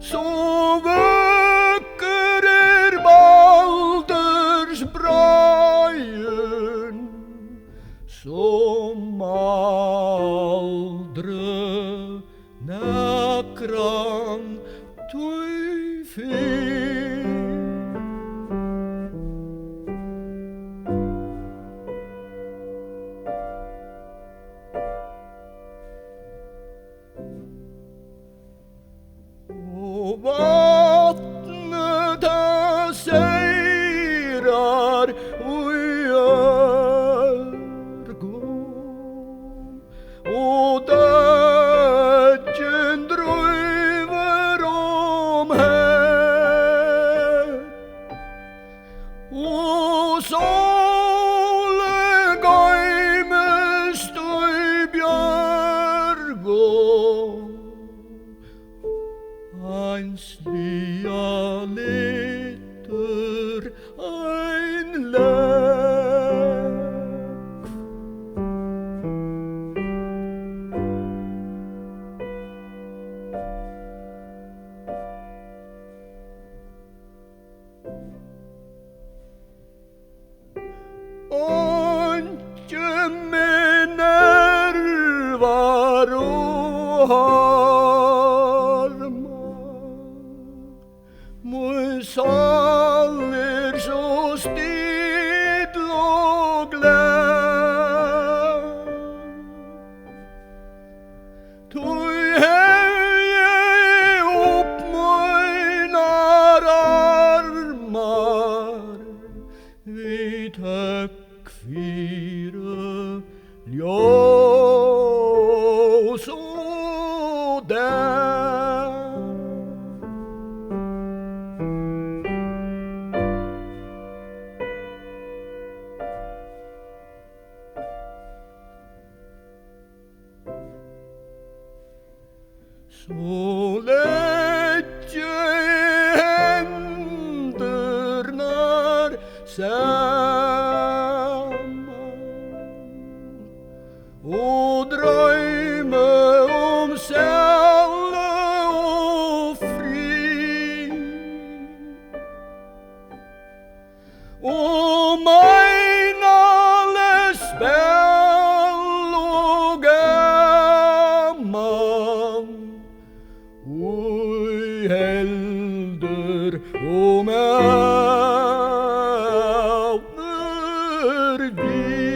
så vacker är Balders braien som aldrig näkran tog fel. Och vattnet det seirar och örgång och döden driver om här och solen gøymest i bjørgång. Ein slia letter ein løk. Antje med nervar og mun salir så still og glad. Tog jeg opp møynar armar vi takk fire ljós og der. Så lägger händerna samman och drömmer om sälle och fri. Och meinale spel och gamman oi helder om över vi.